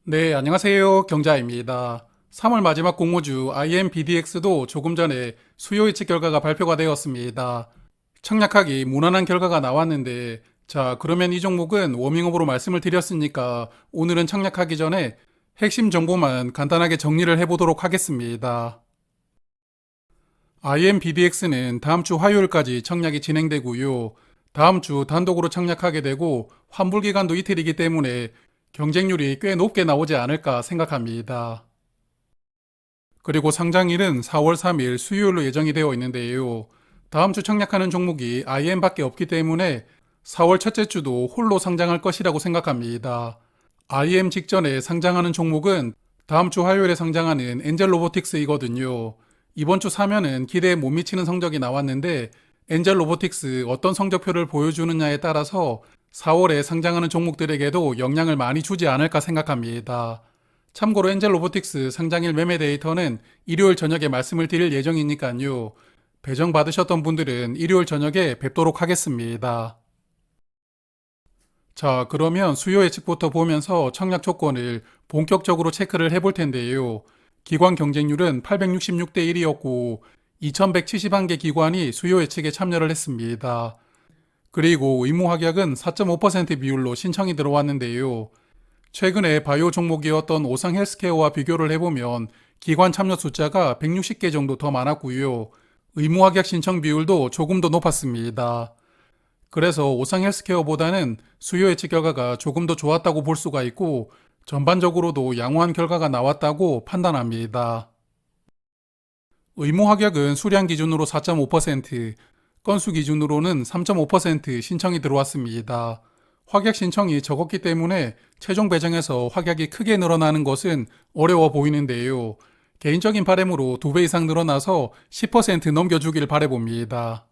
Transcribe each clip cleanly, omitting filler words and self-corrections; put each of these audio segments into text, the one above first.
네, 안녕하세요. 경자입니다. 3월 마지막 공모주 IMBDX도 조금 전에 수요 예측 결과가 발표가 되었습니다. 청약하기 무난한 결과가 나왔는데, 자, 그러면 이 종목은 워밍업으로 말씀을 드렸으니까 오늘은 청약하기 전에 핵심 정보만 간단하게 정리를 해보도록 하겠습니다. IMBDX는 다음 주 화요일까지 청약이 진행되고요. 다음 주 단독으로 청약하게 되고 환불 기간도 이틀이기 때문에 경쟁률이 꽤 높게 나오지 않을까 생각합니다. 그리고 상장일은 4월 3일 수요일로 예정이 되어 있는데요. 다음 주 청약하는 종목이 IM밖에 없기 때문에 4월 첫째 주도 홀로 상장할 것이라고 생각합니다. IM 직전에 상장하는 종목은 다음 주 화요일에 상장하는 엔젤 로보틱스이거든요. 이번 주 사면은 기대에 못 미치는 성적이 나왔는데 엔젤 로보틱스 어떤 성적표를 보여주느냐에 따라서 4월에 상장하는 종목들에게도 영향을 많이 주지 않을까 생각합니다. 참고로 엔젤 로보틱스 상장일 매매 데이터는 일요일 저녁에 말씀을 드릴 예정이니까요. 배정 받으셨던 분들은 일요일 저녁에 뵙도록 하겠습니다. 자, 그러면 수요 예측부터 보면서 청약 조건을 본격적으로 체크를 해볼 텐데요. 기관 경쟁률은 866대 1이었고 2171개 기관이 수요 예측에 참여를 했습니다. 그리고 의무 확약은 4.5% 비율로 신청이 들어왔는데요. 최근에 바이오 종목이었던 오상 헬스케어와 비교를 해보면 기관 참여 숫자가 160개 정도 더 많았고요. 의무 확약 신청 비율도 조금 더 높았습니다. 그래서 오상 헬스케어보다는 수요 예측 결과가 조금 더 좋았다고 볼 수가 있고 전반적으로도 양호한 결과가 나왔다고 판단합니다. 의무 확약은 수량 기준으로 4.5%, 건수 기준으로는 3.5% 신청이 들어왔습니다. 확약 신청이 적었기 때문에 최종 배정에서 확약이 크게 늘어나는 것은 어려워 보이는데요. 개인적인 바람으로 2배 이상 늘어나서 10% 넘겨주길 바라봅니다.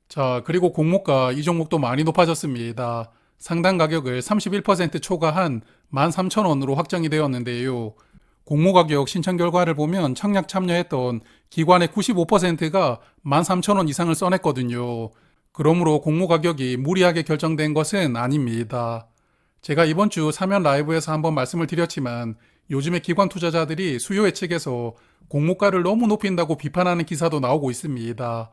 자, 그리고 공모가 이 종목도 많이 높아졌습니다. 상당 가격을 31% 초과한 13,000원으로 확정이 되었는데요. 공모 가격 신청 결과를 보면 청약 참여했던 기관의 95%가 13,000원 이상을 써냈거든요. 그러므로 공모 가격이 무리하게 결정된 것은 아닙니다. 제가 이번 주 사면 라이브에서 한번 말씀을 드렸지만 요즘에 기관 투자자들이 수요 예측에서 공모가를 너무 높인다고 비판하는 기사도 나오고 있습니다.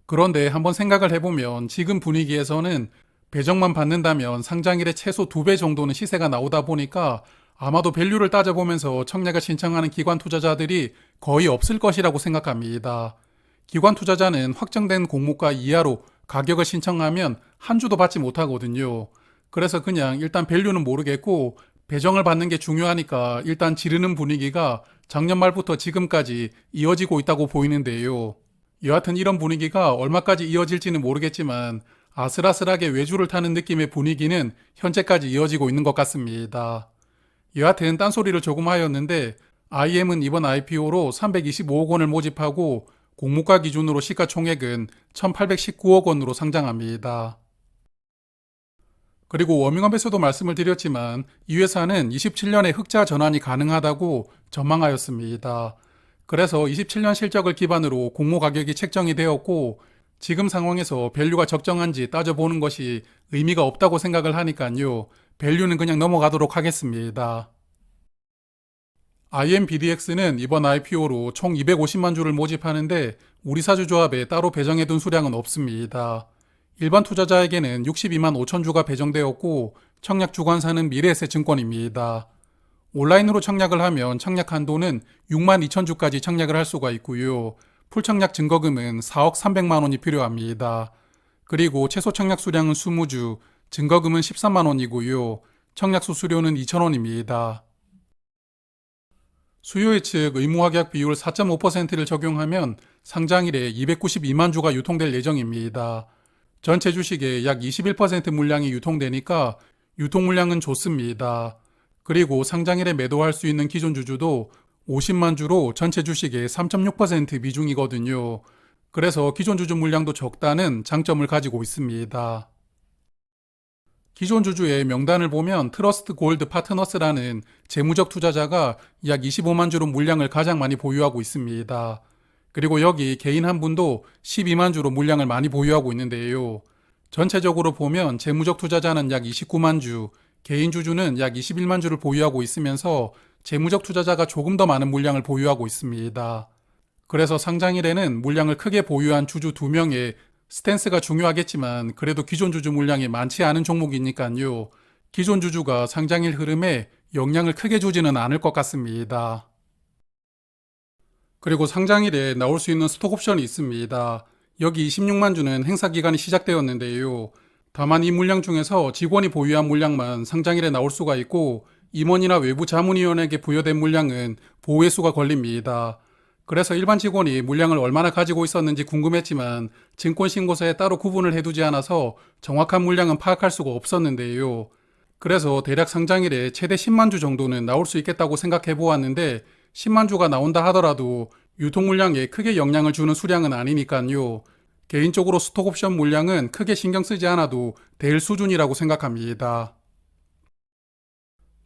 그런데 한번 생각을 해보면 지금 분위기에서는 배정만 받는다면 상장일에 최소 2배 정도는 시세가 나오다 보니까 아마도 밸류를 따져보면서 청약을 신청하는 기관 투자자들이 거의 없을 것이라고 생각합니다. 기관 투자자는 확정된 공모가 이하로 가격을 신청하면 한 주도 받지 못하거든요. 그래서 그냥 일단 밸류는 모르겠고 배정을 받는 게 중요하니까 일단 지르는 분위기가 작년 말부터 지금까지 이어지고 있다고 보이는데요. 여하튼 이런 분위기가 얼마까지 이어질지는 모르겠지만 아슬아슬하게 외주를 타는 느낌의 분위기는 현재까지 이어지고 있는 것 같습니다. 여하튼 딴소리를 조금 하였는데 IM은 이번 IPO로 325억 원을 모집하고 공모가 기준으로 시가총액은 1819억 원으로 상장합니다. 그리고 워밍업에서도 말씀을 드렸지만 이 회사는 27년에 흑자 전환이 가능하다고 전망하였습니다. 그래서 27년 실적을 기반으로 공모 가격이 책정이 되었고 지금 상황에서 밸류가 적정한지 따져보는 것이 의미가 없다고 생각을 하니까요. 밸류는 그냥 넘어가도록 하겠습니다. IMBDX는 이번 IPO로 총 250만 주를 모집하는데 우리사주 조합에 따로 배정해둔 수량은 없습니다. 일반 투자자에게는 62만 5천 주가 배정되었고 청약 주관사는 미래에셋증권입니다. 온라인으로 청약을 하면 청약 한도는 6만 2천 주까지 청약을 할 수가 있고요. 풀청약 증거금은 4억 300만 원이 필요합니다. 그리고 최소 청약 수량은 20주, 증거금은 13만 원이고요. 청약 수수료는 2천 원입니다. 수요 예측 의무 확약 비율 4.5%를 적용하면 상장일에 292만 주가 유통될 예정입니다. 전체 주식의 약 21% 물량이 유통되니까 유통 물량은 좋습니다. 그리고 상장일에 매도할 수 있는 기존 주주도 50만 주로 전체 주식의 3.6% 비중이거든요. 그래서 기존 주주 물량도 적다는 장점을 가지고 있습니다. 기존 주주의 명단을 보면 트러스트 골드 파트너스라는 재무적 투자자가 약 25만 주로 물량을 가장 많이 보유하고 있습니다. 그리고 여기 개인 한 분도 12만 주로 물량을 많이 보유하고 있는데요. 전체적으로 보면 재무적 투자자는 약 29만 주, 개인 주주는 약 21만 주를 보유하고 있으면서 재무적 투자자가 조금 더 많은 물량을 보유하고 있습니다. 그래서 상장일에는 물량을 크게 보유한 주주 2명의 스탠스가 중요하겠지만 그래도 기존 주주 물량이 많지 않은 종목이니까요. 기존 주주가 상장일 흐름에 영향을 크게 주지는 않을 것 같습니다. 그리고 상장일에 나올 수 있는 스톡옵션이 있습니다. 여기 26만 주는 행사 기간이 시작되었는데요. 다만 이 물량 중에서 직원이 보유한 물량만 상장일에 나올 수가 있고 임원이나 외부 자문위원에게 부여된 물량은 보호회수가 걸립니다. 그래서 일반 직원이 물량을 얼마나 가지고 있었는지 궁금했지만 증권신고서에 따로 구분을 해두지 않아서 정확한 물량은 파악할 수가 없었는데요. 그래서 대략 상장일에 최대 10만 주 정도는 나올 수 있겠다고 생각해 보았는데 10만 주가 나온다 하더라도 유통 물량에 크게 영향을 주는 수량은 아니니까요. 개인적으로 스톡옵션 물량은 크게 신경 쓰지 않아도 될 수준이라고 생각합니다.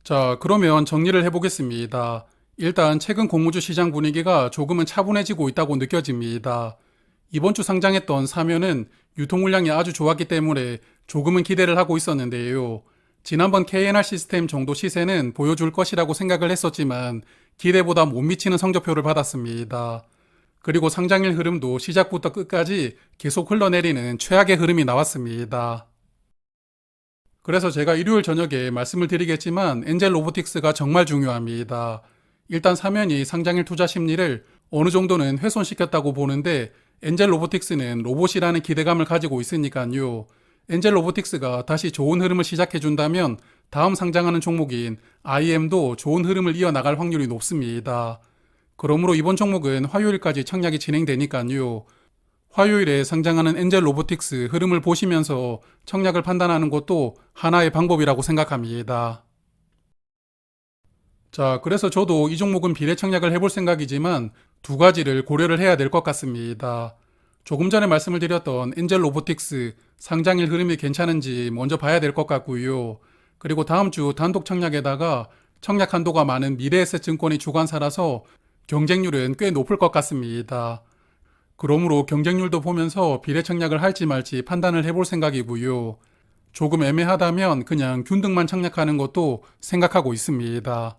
자, 그러면 정리를 해보겠습니다. 일단 최근 공모주 시장 분위기가 조금은 차분해지고 있다고 느껴집니다. 이번 주 상장했던 사면은 유통 물량이 아주 좋았기 때문에 조금은 기대를 하고 있었는데요. 지난번 KNR 시스템 정도 시세는 보여줄 것이라고 생각을 했었지만 기대보다 못 미치는 성적표를 받았습니다. 그리고 상장일 흐름도 시작부터 끝까지 계속 흘러내리는 최악의 흐름이 나왔습니다. 그래서 제가 일요일 저녁에 말씀을 드리겠지만 엔젤 로보틱스가 정말 중요합니다. 일단 사면이 상장일 투자 심리를 어느 정도는 훼손시켰다고 보는데 엔젤 로보틱스는 로봇이라는 기대감을 가지고 있으니까요. 엔젤 로보틱스가 다시 좋은 흐름을 시작해준다면 다음 상장하는 종목인 IM도 좋은 흐름을 이어나갈 확률이 높습니다. 그러므로 이번 종목은 화요일까지 청약이 진행되니까요. 화요일에 상장하는 엔젤 로보틱스 흐름을 보시면서 청약을 판단하는 것도 하나의 방법이라고 생각합니다. 자, 그래서 저도 이 종목은 비례 청약을 해볼 생각이지만 두 가지를 고려를 해야 될 것 같습니다. 조금 전에 말씀을 드렸던 엔젤 로보틱스 상장일 흐름이 괜찮은지 먼저 봐야 될 것 같고요. 그리고 다음 주 단독 청약에다가 청약 한도가 많은 미래에셋 증권이 주관사라서 경쟁률은 꽤 높을 것 같습니다. 그러므로 경쟁률도 보면서 비례 청약을 할지 말지 판단을 해볼 생각이고요. 조금 애매하다면 그냥 균등만 청약하는 것도 생각하고 있습니다.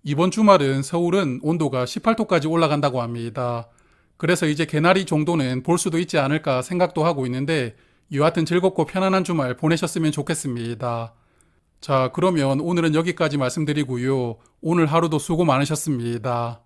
이번 주말은 서울은 온도가 18도까지 올라간다고 합니다. 그래서 이제 개나리 정도는 볼 수도 있지 않을까 생각도 하고 있는데 여하튼 즐겁고 편안한 주말 보내셨으면 좋겠습니다. 자, 그러면 오늘은 여기까지 말씀드리고요. 오늘 하루도 수고 많으셨습니다.